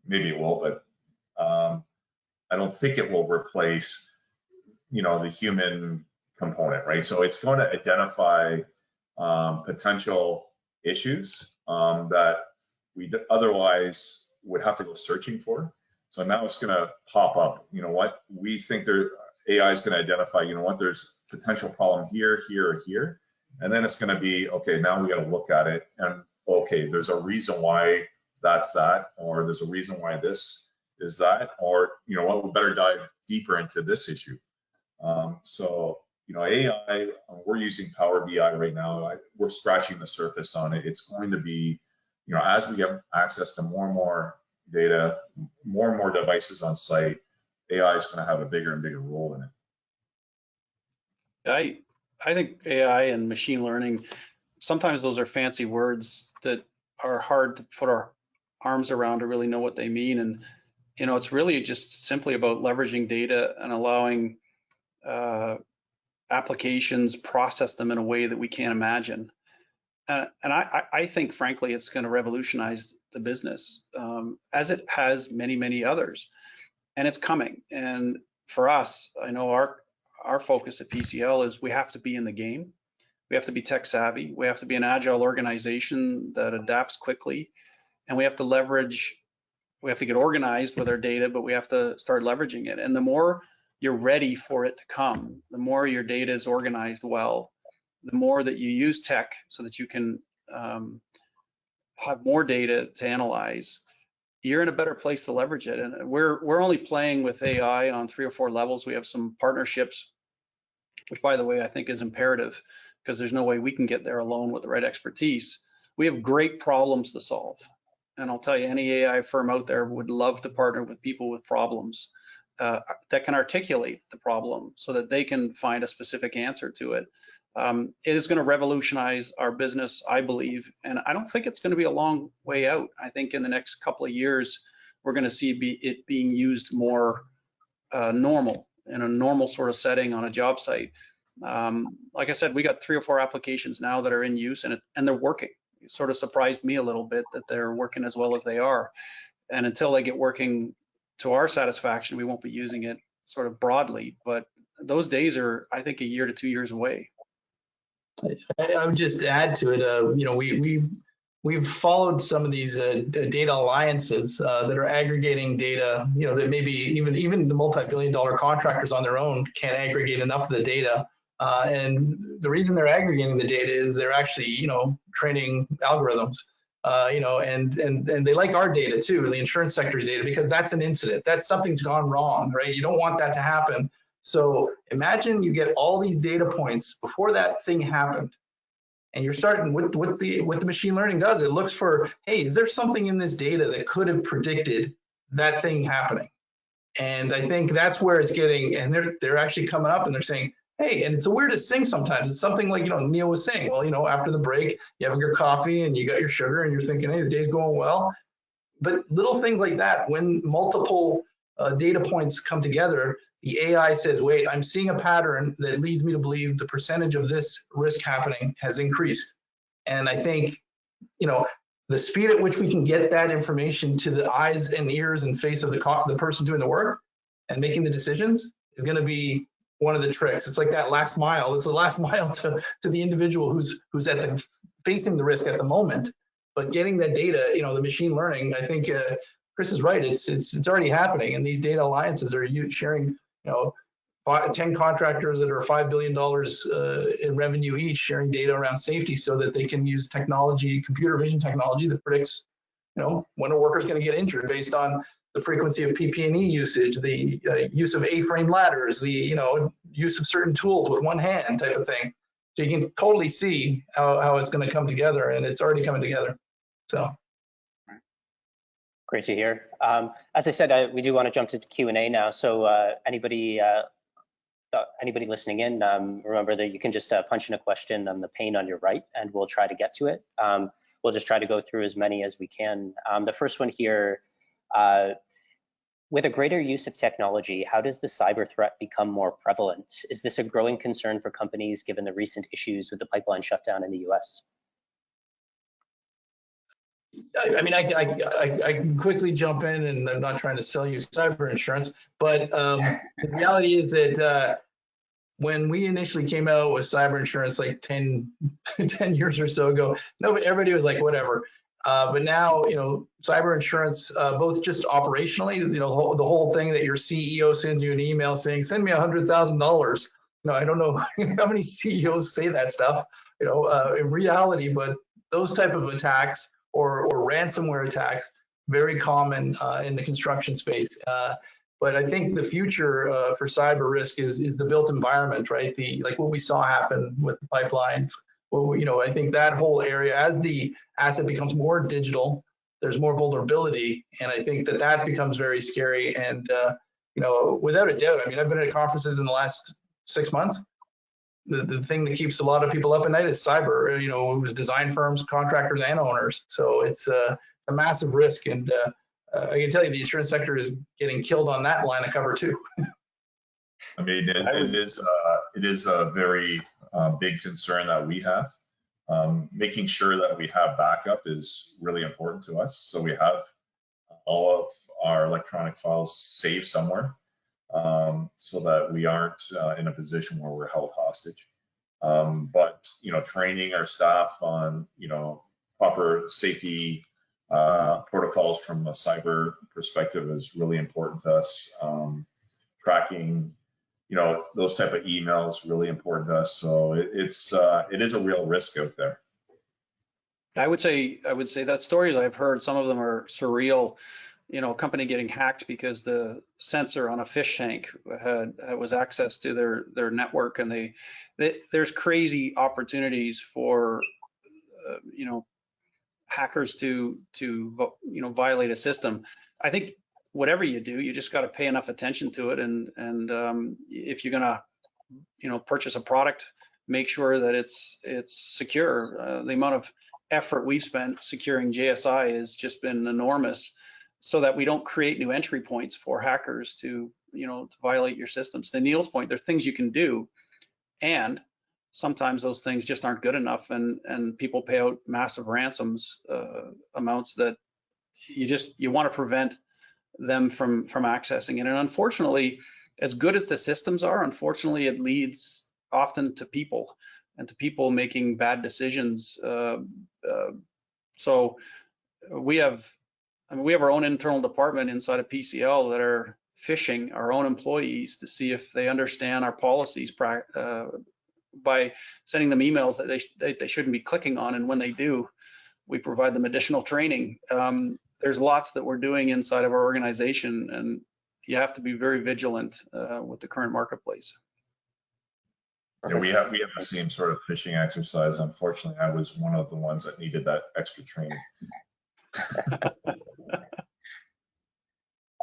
maybe it will, but I don't think it will replace, you know, the human component, right? So it's going to identify potential issues that we otherwise would have to go searching for. So now it's going to pop up, you know what, we think AI is going to identify, you know what, there's potential problem here, here, or here. And then it's going to be, okay, now we got to look at it and, okay, there's a reason why that's that, or there's a reason why this is that, or, you know what, we better dive deeper into this issue. So, you know, AI, we're using Power BI right now. We're scratching the surface on it. It's going to be, you know, as we get access to more and more data, more and more devices on site, AI is going to have a bigger and bigger role in it. I think AI and machine learning, sometimes those are fancy words that are hard to put our arms around to really know what they mean. And, you know, it's really just simply about leveraging data and allowing applications process them in a way that we can't imagine. And I think, frankly, it's going to revolutionize the business as it has many, many others. And it's coming. And for us, I know our focus at PCL is we have to be in the game. We have to be tech savvy. We have to be an agile organization that adapts quickly. And we have to leverage, we have to get organized with our data, but we have to start leveraging it. And the more you're ready for it to come, the more your data is organized well, the more that you use tech so that you can have more data to analyze, you're in a better place to leverage it. And we're only playing with AI on 3 or 4 levels. We have some partnerships, which, by the way, I think is imperative because there's no way we can get there alone with the right expertise. We have great problems to solve. And I'll tell you, any AI firm out there would love to partner with people with problems that can articulate the problem so that they can find a specific answer to it. It is going to revolutionize our business, I believe, and I don't think it's going to be a long way out. I think in the next couple of years, we're going to see it being used more normal, in a normal sort of setting on a job site. Like I said, we got 3 or 4 applications now that are in use, and they're working. It sort of surprised me a little bit that they're working as well as they are. And until they get working to our satisfaction, we won't be using it sort of broadly. But those days are, I think, 1 year to 2 years away. I would just add to it, you know, we've followed some of these data alliances that are aggregating data, you know, that maybe even the multi-billion-dollar contractors on their own can't aggregate enough of the data. And the reason they're aggregating the data is they're actually, you know, training algorithms, you know, and they like our data too, the insurance sector's data, because that's an incident. That's something's gone wrong, right? You don't want that to happen. So imagine you get all these data points before that thing happened, and you're starting with what the machine learning does. It looks for, hey, is there something in this data that could have predicted that thing happening? And I think that's where it's getting, and they're actually coming up and they're saying, hey, and it's the weirdest thing sometimes. It's something like, you know, Neil was saying, well, you know, after the break, you have your coffee and you got your sugar and you're thinking, hey, the day's going well. But little things like that, when multiple data points come together, the AI says, wait, I'm seeing a pattern that leads me to believe the percentage of this risk happening has increased. And I think, you know, the speed at which we can get that information to the eyes and ears and face of the person doing the work and making the decisions is going to be one of the tricks. It's like that last mile. It's the last mile to the individual who's at the facing the risk at the moment. But getting that data, you know, the machine learning, I think Chris is right. It's already happening, and these data alliances are sharing, you know, 10 contractors that are $5 billion in revenue each sharing data around safety so that they can use technology, computer vision technology that predicts, when a worker is going to get injured based on the frequency of PP&E usage, the use of A-frame ladders, the use of certain tools with one hand type of thing. So you can totally see how it's going to come together, and it's already coming together. So. Great to hear. As I said, we do want to jump to Q&A now. So anybody listening in, remember that you can just punch in a question on the pane on your right, and we'll try to get to it. We'll just try to go through as many as we can. The first one here, with a greater use of technology, how does the cyber threat become more prevalent? Is this a growing concern for companies given the recent issues with the pipeline shutdown in the US? I mean, I can quickly jump in, and I'm not trying to sell you cyber insurance, but the reality is that when we initially came out with cyber insurance like 10 years or so ago, everybody was like, whatever. But now, cyber insurance, both just operationally, the whole thing that your CEO sends you an email saying, send me $100,000. I don't know how many CEOs say that stuff, in reality, but those type of attacks or ransomware attacks, very common in the construction space. But I think the future for cyber risk is the built environment, right? Like what we saw happen with the pipelines. Well, I think that whole area, as the asset becomes more digital, there's more vulnerability, and I think that becomes very scary. And without a doubt, I mean, I've been at conferences in the last 6 months. The thing that keeps a lot of people up at night is cyber. It was design firms, contractors, and owners. So it's a massive risk, and I can tell you the insurance sector is getting killed on that line of cover too. I mean, it is a very big concern that we have. Making sure that we have backup is really important to us. So we have all of our electronic files saved somewhere, so that we aren't in a position where we're held hostage. But training our staff on proper safety protocols from a cyber perspective is really important to us. Tracking those type of emails really important to us. So it is a real risk out there. I would say that stories I've heard, some of them are surreal. A company getting hacked because the sensor on a fish tank was access to their network, and there's crazy opportunities for hackers to violate a system. I think whatever you do, you just got to pay enough attention to it, and if you're gonna purchase a product, make sure that it's secure. The amount of effort we've spent securing JSI has just been enormous, so that we don't create new entry points for hackers to violate your systems. To Neil's point, there are things you can do, and sometimes those things just aren't good enough, and people pay out massive ransoms amounts that you want to prevent them from accessing it. And unfortunately, as good as the systems are, unfortunately it leads often to people, and to people making bad decisions. So we have our own internal department inside of PCL that are phishing our own employees to see if they understand our policies by sending them emails that they shouldn't be clicking on, and when they do, we provide them additional training. There's lots that we're doing inside of our organization, and you have to be very vigilant with the current marketplace. Yeah, we have the same sort of phishing exercise. Unfortunately, I was one of the ones that needed that extra training.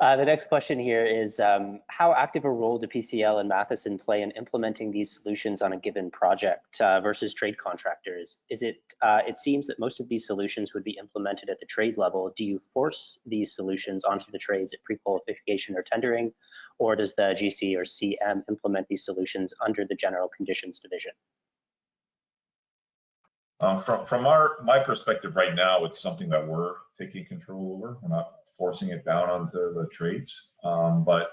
The next question here is, how active a role do PCL and Matheson play in implementing these solutions on a given project versus trade contractors? It seems that most of these solutions would be implemented at the trade level. Do you force these solutions onto the trades at pre-qualification or tendering, or does the GC or CM implement these solutions under the general conditions division? From my perspective right now, it's something that we're taking control over. We're not forcing it down onto the trades, but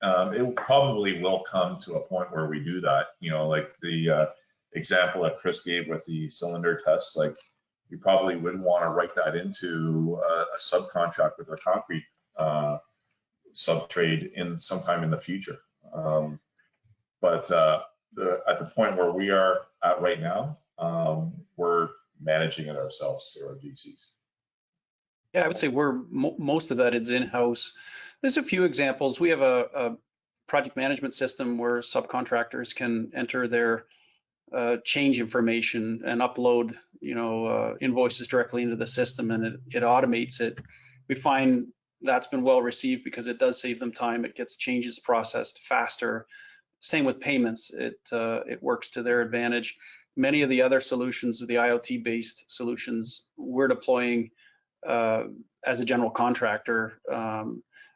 it probably will come to a point where we do that. Like the example that Chris gave with the cylinder tests, like we probably wouldn't want to write that into a subcontract with our concrete subtrade in sometime in the future. But at the point where we are at right now, we're managing it ourselves through our GCs. Yeah, I would say most of that is in-house. There's a few examples. We have a project management system where subcontractors can enter their change information and upload, invoices directly into the system, and it automates it. We find that's been well received because it does save them time. It gets changes processed faster. Same with payments. It works to their advantage. Many of the other solutions, the IoT-based solutions, we're deploying as a general contractor.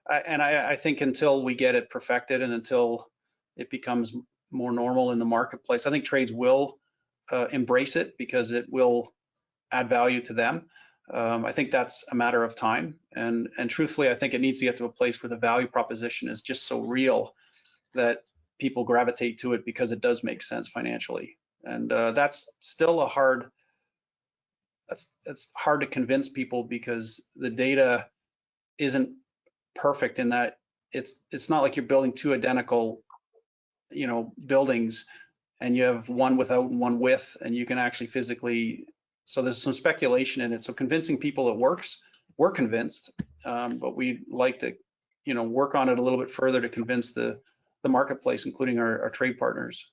I think until we get it perfected and until it becomes more normal in the marketplace, I think trades will embrace it because it will add value to them. I think that's a matter of time. And truthfully, I think it needs to get to a place where the value proposition is just so real that people gravitate to it because it does make sense financially. And that's still it's hard to convince people because the data isn't perfect in that it's not like you're building two identical buildings and you have one without and one with, and you can actually physically, so there's some speculation in it. So convincing people it works, we're convinced, but we'd like to work on it a little bit further to convince the marketplace, including our trade partners.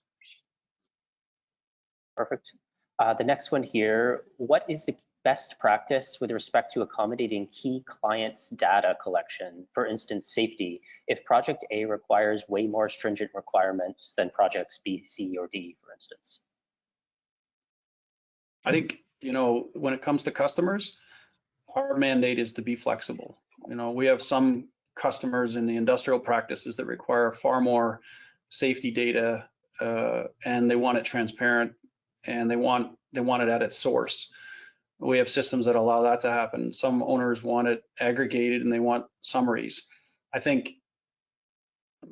Perfect. The next one here, what is the best practice with respect to accommodating key clients' data collection? For instance, safety, if project A requires way more stringent requirements than projects B, C, or D, for instance. I think, when it comes to customers, our mandate is to be flexible. We have some customers in the industrial practices that require far more safety data, and they want it transparent, and they want it at its source. We have systems that allow that to happen. Some owners want it aggregated and they want summaries. I think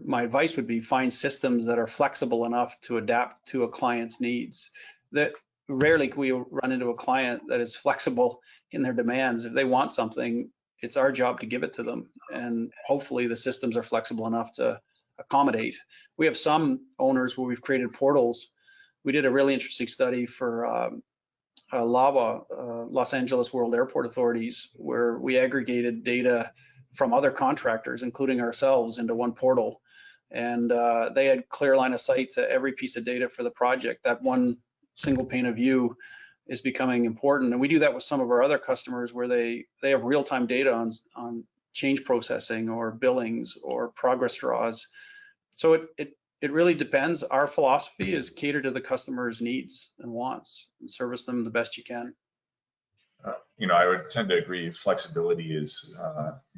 my advice would be find systems that are flexible enough to adapt to a client's needs. That rarely can we run into a client that is flexible in their demands. If they want something, it's our job to give it to them. And hopefully the systems are flexible enough to accommodate. We have some owners where we've created portals. We did a really interesting study for LAWA, Los Angeles World Airport Authorities, where we aggregated data from other contractors, including ourselves, into one portal. And they had clear line of sight to every piece of data for the project. That one single pane of view is becoming important. And we do that with some of our other customers where they have real-time data on change processing or billings or progress draws. So it really depends. Our philosophy is cater to the customer's needs and wants and service them the best you can. I would tend to agree. Flexibility is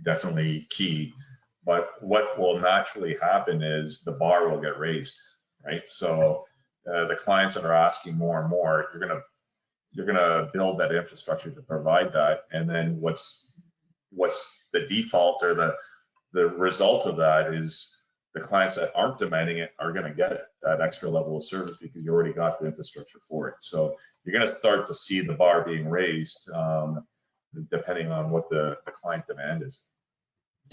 definitely key, but what will naturally happen is the bar will get raised, right? So the clients that are asking more and more, you're gonna build that infrastructure to provide that, and then what's the default or the result of that is the clients that aren't demanding it are going to get it, that extra level of service, because you already got the infrastructure for it. So you're going to start to see the bar being raised depending on what the client demand is.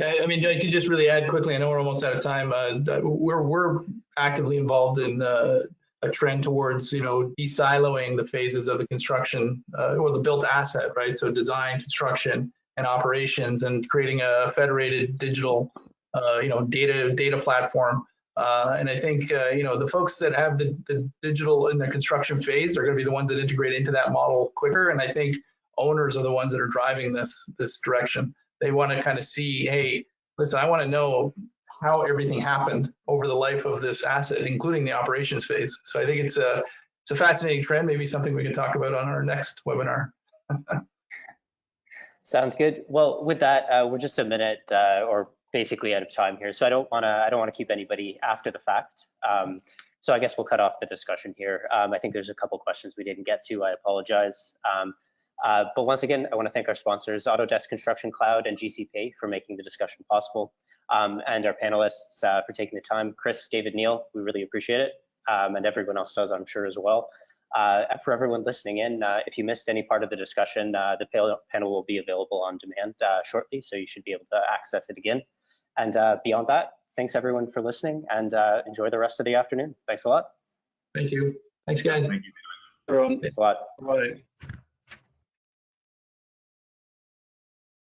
I mean, I can just really add quickly, I know we're almost out of time. We're actively involved in a trend towards, de-siloing the phases of the construction or the built asset, right? So design, construction, and operations, and creating a federated digital data platform. And I think, the folks that have the digital in their construction phase are going to be the ones that integrate into that model quicker. And I think owners are the ones that are driving this direction. They want to kind of see, hey, listen, I want to know how everything happened over the life of this asset, including the operations phase. So I think it's a fascinating trend, maybe something we can talk about on our next webinar. Sounds good. Well, with that, we're just a minute or basically out of time here, so I don't want to keep anybody after the fact. So I guess we'll cut off the discussion here. I think there's a couple questions we didn't get to. I apologize. But once again, I want to thank our sponsors, Autodesk Construction Cloud and GCPay, for making the discussion possible, and our panelists for taking the time. Chris, David, Neil, we really appreciate it, and everyone else does, I'm sure, as well. For everyone listening in, if you missed any part of the discussion, the panel will be available on demand shortly, so you should be able to access it again. And beyond that, thanks everyone for listening, and enjoy the rest of the afternoon. Thanks a lot. Thank you. Thanks, guys. Thank you. Everyone, Thanks a lot. bye.